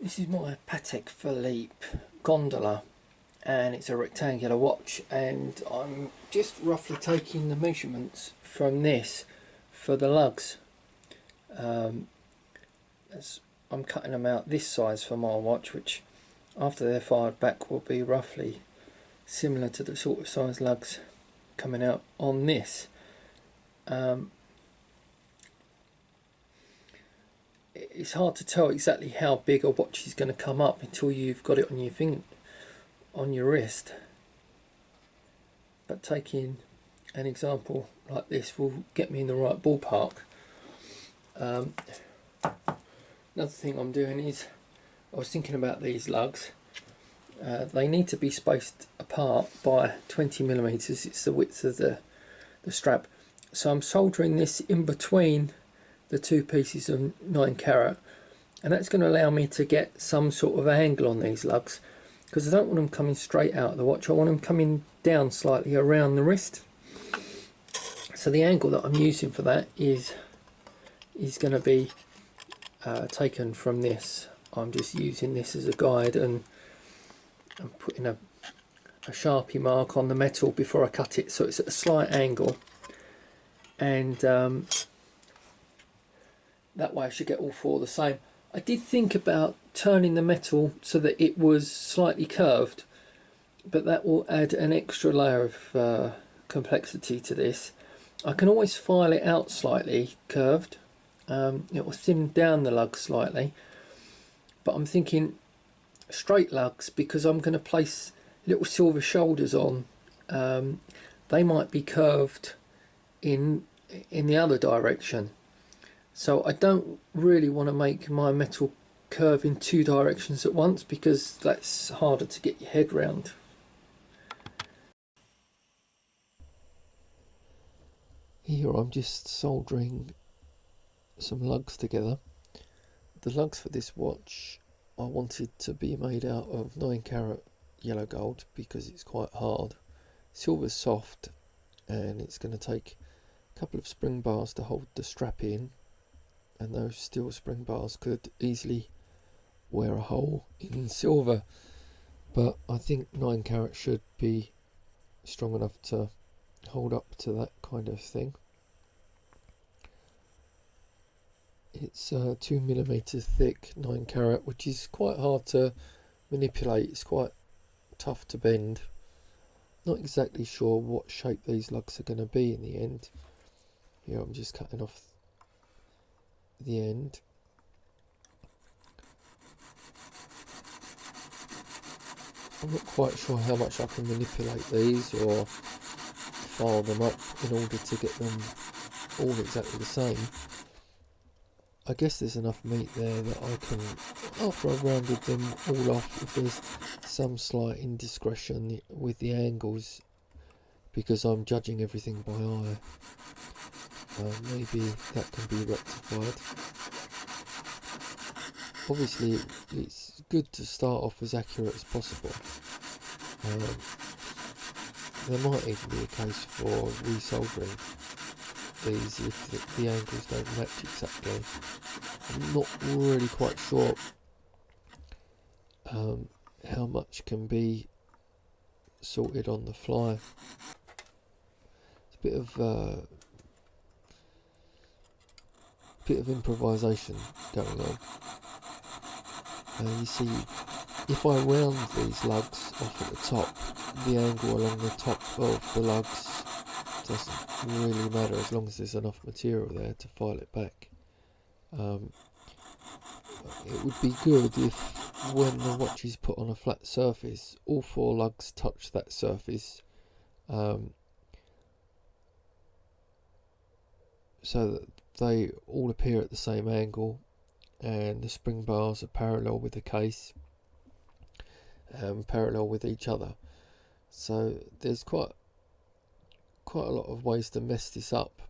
This is my Patek Philippe gondola, and it's a rectangular watch, and I'm just roughly taking the measurements from this for the lugs. As I'm cutting them out this size for my watch, which after they're fired back will be roughly similar to the sort of size lugs coming out on this. It's hard to tell exactly how big a watch is going to come up until you've got it on your finger, on your wrist. But taking an example like this will get me in the right ballpark. Another thing I'm doing is, I was thinking about these lugs. They need to be spaced apart by 20mm. It's the width of the strap. So I'm soldering this in between the two pieces of 9 carat, and that's going to allow me to get some sort of angle on these lugs, because I don't want them coming straight out of the watch. I want them coming down slightly around the wrist. So the angle that I'm using for that is going to be taken from this. I'm just using this as a guide, and I'm putting a Sharpie mark on the metal before I cut it, so it's at a slight angle, and that way I should get all four the same. I did think about turning the metal so that it was slightly curved, but that will add an extra layer of complexity to this. I can always file it out slightly curved. It will thin down the lug slightly, but I'm thinking straight lugs, because I'm going to place little silver shoulders on. They might be curved in the other direction. So I don't really want to make my metal curve in two directions at once, because that's harder to get your head round. Here I'm just soldering some lugs together. The lugs for this watch I wanted to be made out of 9 carat yellow gold, because it's quite hard. Silver's soft, and it's going to take a couple of spring bars to hold the strap in, and those steel spring bars could easily wear a hole in silver, but I think 9 carat should be strong enough to hold up to that kind of thing. It's 2mm thick 9 carat, which is quite hard to manipulate. It's quite tough to bend. Not exactly sure what shape these lugs are going to be in the end. Here I'm just cutting off the end. I'm not quite sure how much I can manipulate these or file them up in order to get them all exactly the same. I guess there's enough meat there that I can, after I've rounded them all off, if there's some slight indiscretion with the angles, because I'm judging everything by eye, maybe that can be rectified. Obviously it's good to start off as accurate as possible. There might even be a case for resoldering these if the angles don't match exactly. I'm not really quite sure how much can be sorted on the fly. It's a bit of improvisation going on. You see, if I round these lugs off at the top, the angle along the top of the lugs doesn't really matter, as long as there's enough material there to file it back. It would be good if, when the watch is put on a flat surface, all four lugs touch that surface, so that they all appear at the same angle, and the spring bars are parallel with the case, parallel with each other. So there's quite a lot of ways to mess this up.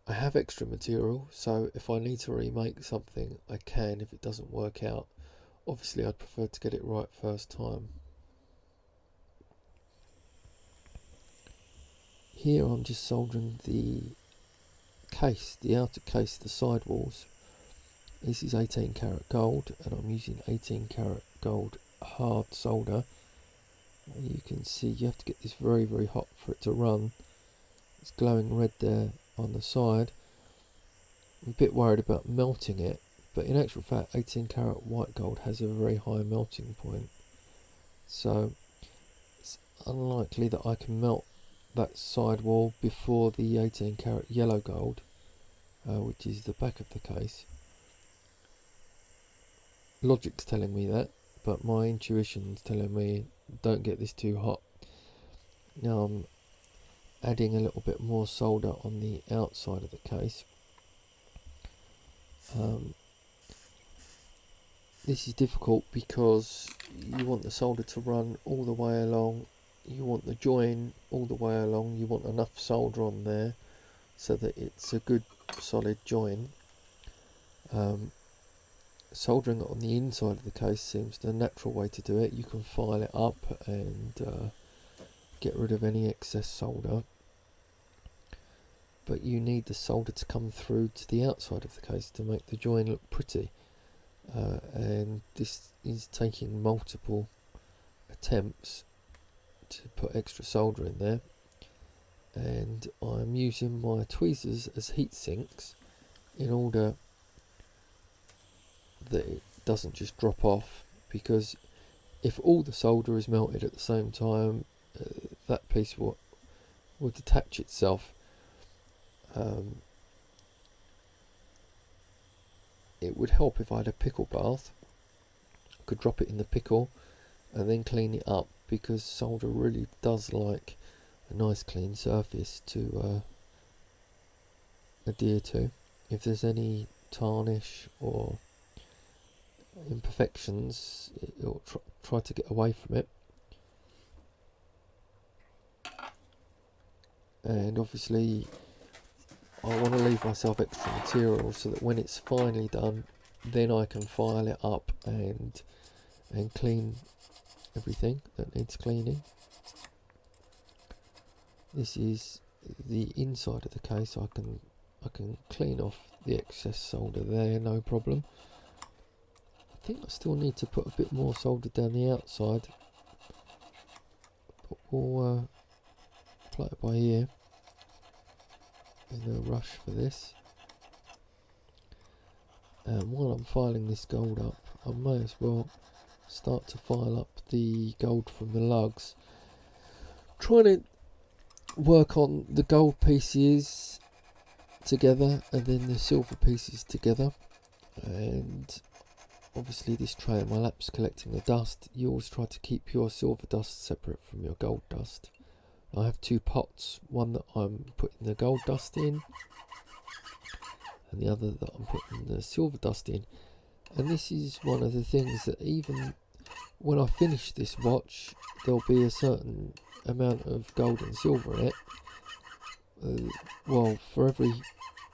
I have extra material, so if I need to remake something, I can if it doesn't work out. Obviously I'd prefer to get it right first time. Here I'm just soldering the case, the outer case, the sidewalls, This is 18 karat gold, and I'm using 18 karat gold hard solder. You can see you have to get this very, very hot for it to run. It's glowing red there on the side. I'm a bit worried about melting it, but in actual fact 18 karat white gold has a very high melting point, so it's unlikely that I can melt that side wall before the 18 karat yellow gold, which is the back of the case. Logic's telling me that, but my intuition's telling me don't get this too hot. Now I'm adding a little bit more solder on the outside of the case. This is difficult because you want the solder to run all the way along, you want the join all the way along, you want enough solder on there so that it's a good solid join. Soldering it on the inside of the case seems the natural way to do it. You can file it up and get rid of any excess solder, but you need the solder to come through to the outside of the case to make the join look pretty, and this is taking multiple attempts to put extra solder in there, and I'm using my tweezers as heat sinks in order that it doesn't just drop off, because if all the solder is melted at the same time, that piece will detach itself. It would help if I had a pickle bath. I could drop it in the pickle and then clean it up, because solder really does like a nice clean surface to adhere to. If there's any tarnish or imperfections, it'll try to get away from it. And obviously I want to leave myself extra material so that when it's finally done, then I can file it up and clean everything that needs cleaning. This is the inside of the case. I can clean off the excess solder there, no problem. I think I still need to put a bit more solder down the outside, but we'll apply it by ear. In no rush for this. And while I'm filing this gold up, I may as well start to file up the gold from the lugs. Trying to work on the gold pieces together and then the silver pieces together, and obviously this tray on my lap's collecting the dust. You always try to keep your silver dust separate from your gold dust. I have two pots, one that I'm putting the gold dust in and the other that I'm putting the silver dust in. And this is one of the things that even when I finish this watch, there'll be a certain amount of gold and silver in it. Well, for every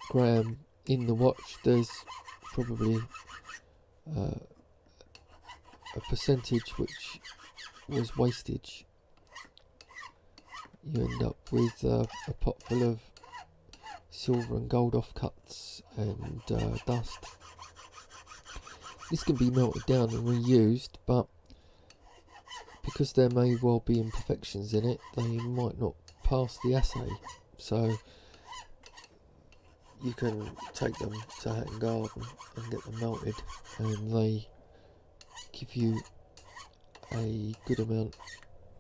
gram in the watch, there's probably a percentage which was wastage. You end up with a pot full of silver and gold offcuts and dust. This can be melted down and reused, but because there may well be imperfections in it, they might not pass the assay. So you can take them to Hatton Garden and get them melted, and they give you a good amount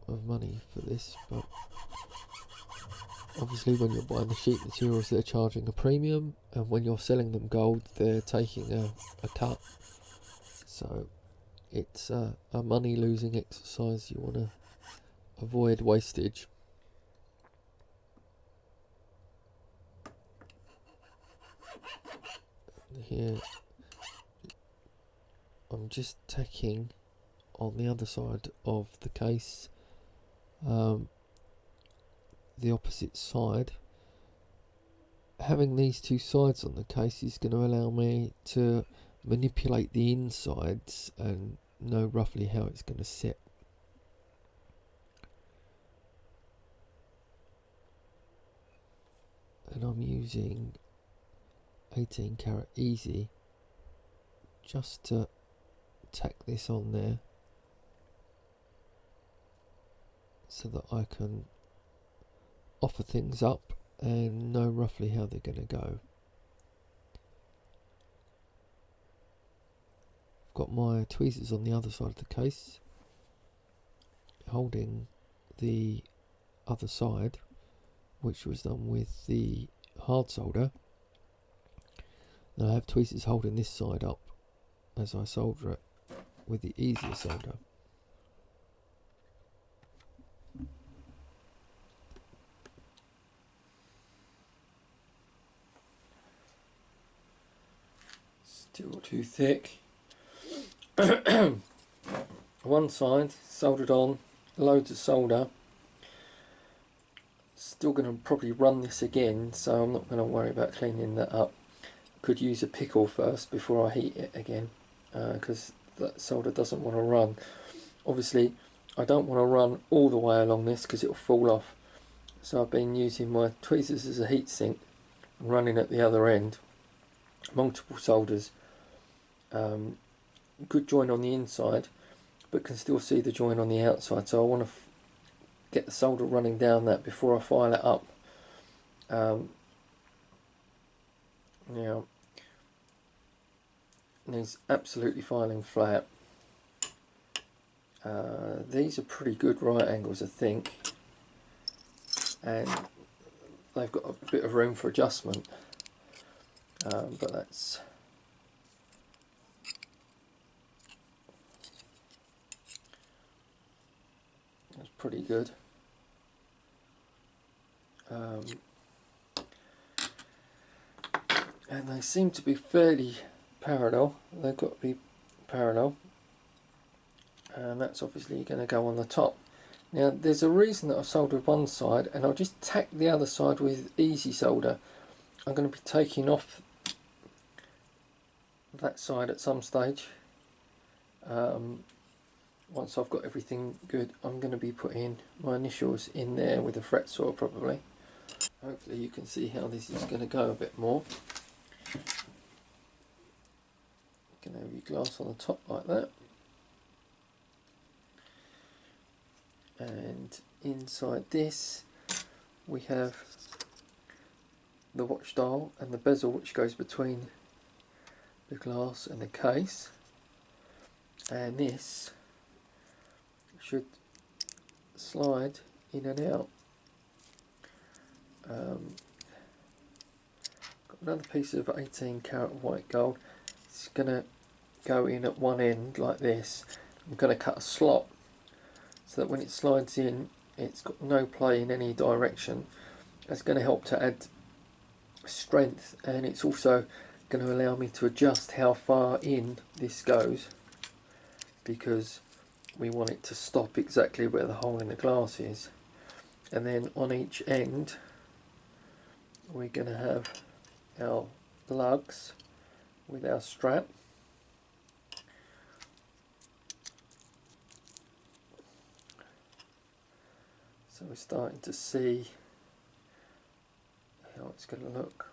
of money for this. But obviously when you're buying the sheet materials, they're charging a premium, and when you're selling them gold, they're taking a cut. So it's a money losing exercise. You want to avoid wastage. Here I'm just tacking on the other side of the case, the opposite side. Having these two sides on the case is going to allow me to manipulate the insides and know roughly how it's going to sit. And I'm using 18 karat easy just to tack this on there so that I can offer things up and know roughly how they're going to go. I've got my tweezers on the other side of the case holding the other side, which was done with the hard solder. And I have tweezers holding this side up as I solder it with the easier solder. Still too thick. One side soldered on, loads of solder. Still going to probably run this again, so I'm not going to worry about cleaning that up. Could use a pickle first before I heat it again, because that solder doesn't want to run. Obviously I don't want to run all the way along this because it'll fall off, so I've been using my tweezers as a heat sink and running at the other end. Multiple solders, good join on the inside but can still see the join on the outside, so I want to get the solder running down that before I file it up. Now needs absolutely filing flat. These are pretty good right angles, I think, and they've got a bit of room for adjustment, but that's pretty good. And they seem to be fairly parallel. They've got to be parallel, and that's obviously going to go on the top. Now there's a reason that I've soldered one side, and I'll just tack the other side with easy solder. I'm going to be taking off that side at some stage. Once I've got everything good, I'm going to be putting my initials in there with a fret saw probably. Hopefully you can see how this is going to go a bit more. You can have your glass on the top like that, and inside this we have the watch dial and the bezel which goes between the glass and the case, and this should slide in and out. Got another piece of 18 karat white gold. It's going to go in at one end like this. I'm going to cut a slot so that when it slides in it's got no play in any direction. That's going to help to add strength, and it's also going to allow me to adjust how far in this goes, because we want it to stop exactly where the hole in the glass is. And then on each end we're going to have our lugs with our strap. So we're starting to see how it's going to look.